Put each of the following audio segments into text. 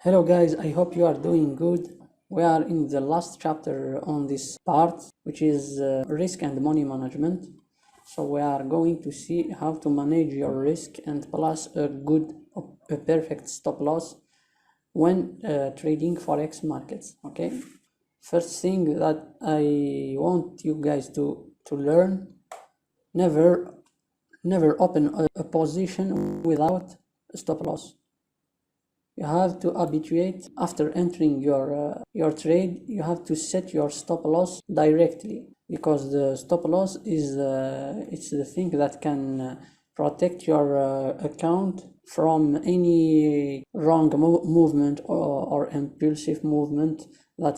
Hello guys, I hope you are doing good. We are in the last chapter on this part, which is risk and money management. So we are going to see how to manage your risk and plus a perfect stop loss when trading forex markets. Okay. First thing that I want you guys to learn: never open a position without a stop loss. You have to habituate after entering your trade. You have to set your stop loss directly, because the stop loss is it's the thing that can protect your account from any wrong movement or impulsive movement that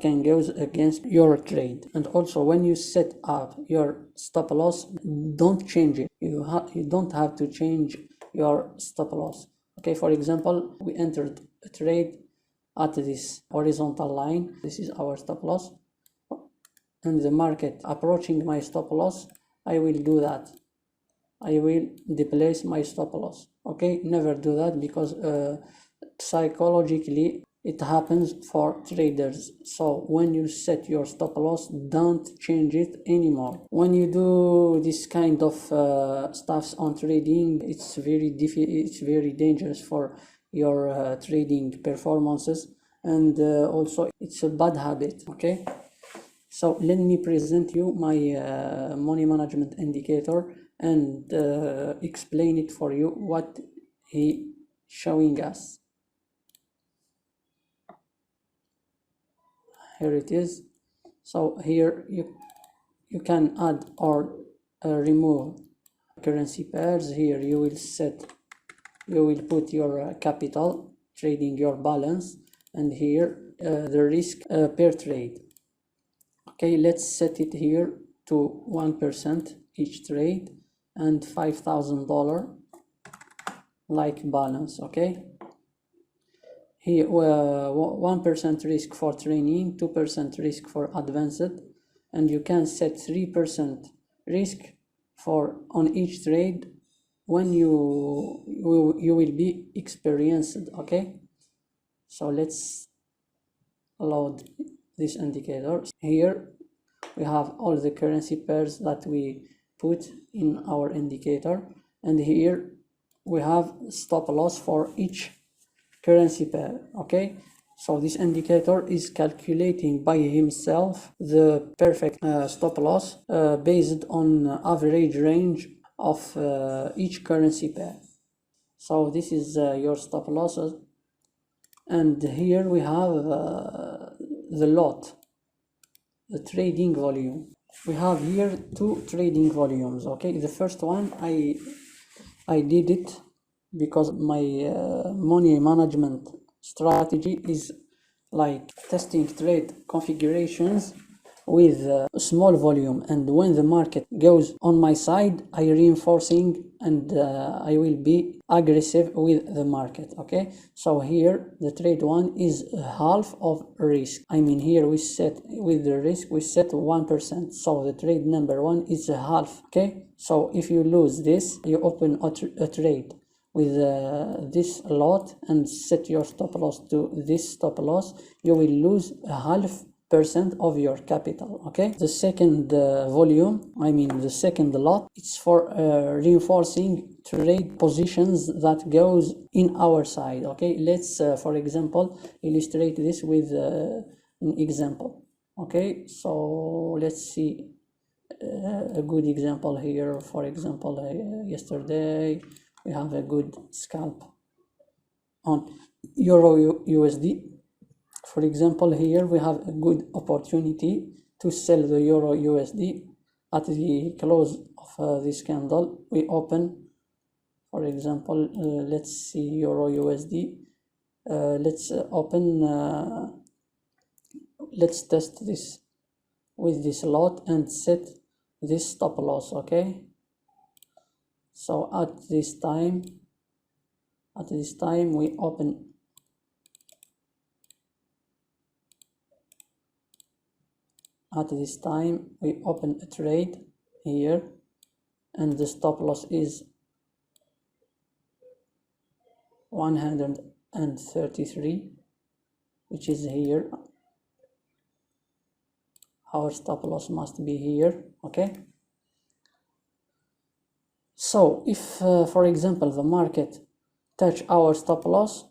can go against your trade. And also, when you set up your stop loss, don't change it. You don't have to change your stop loss. Okay, for example, we entered a trade at this horizontal line. This is our stop loss, and the market approaching my stop loss, I will do that. I will displace my stop loss. Okay, never do that, because psychologically it happens for traders. So when you set your stop loss, don't change it anymore. When you do this kind of stuffs on trading, it's very dangerous for your trading performances, and also it's a bad habit. Okay, so let me present you my money management indicator and explain it for you what he showing us. Here it is. So here you can add or remove currency pairs. Here you will put your capital, trading your balance, and here the risk per trade. Okay, let's set it here to 1% each trade and $5,000 like balance. Okay, here 1% risk for training, 2% risk for advanced, and you can set 3% risk for on each trade when you will be experienced. Okay, so let's load this indicator. Here we have all the currency pairs that we put in our indicator, and here we have stop loss for each currency pair. Okay, so this indicator is calculating by himself the perfect stop loss based on average range of each currency pair. So this is your stop losses, and here we have the lot, the trading volume. We have here two trading volumes. Okay, the first one I did it because my money management strategy is like testing trade configurations with a small volume, and when the market goes on my side, I reinforcing and I will be aggressive with the market. Okay, so here the trade one is half of risk. I mean, here we set with the risk we set 1%, so the trade number one is a half. Okay, so if you lose this, you open a trade with this lot and set your stop loss to this stop loss, you will lose a 0.5% of your capital. Okay, the second volume, I mean the second lot, it's for reinforcing trade positions that goes in our side. Okay, let's for example illustrate this with an example. Okay, so let's see a good example here. For example, yesterday we have a good scalp on Euro USD. For example, here we have a good opportunity to sell the Euro USD at the close of this candle. We open, for example, let's see Euro USD. Let's open, let's test this with this lot and set this stop loss. Okay, so at this time we open a trade here, and the stop loss is 100 and 33, which is here. Our stop loss must be here. Okay, so if for example the market touch our stop loss,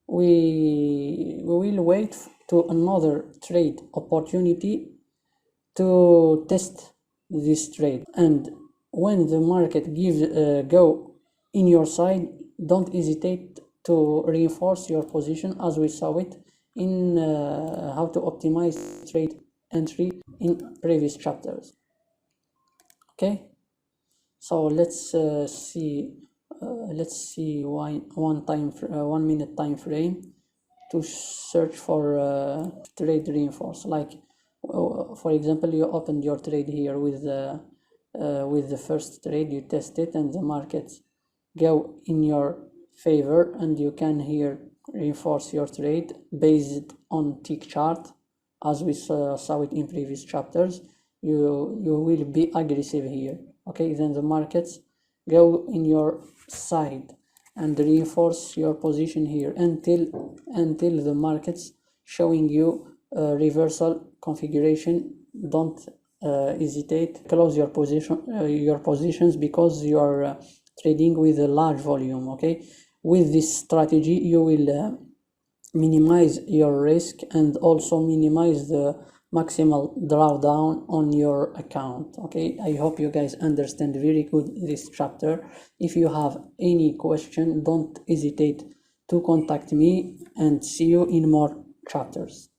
we will wait to another trade opportunity to test this trade. And when the market gives go in your side, don't hesitate to reinforce your position, as we saw it in how to optimize trade entry in previous chapters. Okay, so let's see one minute time frame to search for trade reinforce. Like for example, you opened your trade here with the first trade, you test it and the markets go in your favor, and you can here reinforce your trade based on tick chart, as we saw it in previous chapters. You will be aggressive here. Okay, then the markets go in your side and reinforce your position here until the markets showing you a reversal configuration. Don't hesitate, close your positions, because you are trading with a large volume. Okay, with this strategy you will minimize your risk and also minimize the maximal drawdown on your account. Okay, I hope you guys understand very good this chapter. If you have any question, don't hesitate to contact me, and see you in more chapters.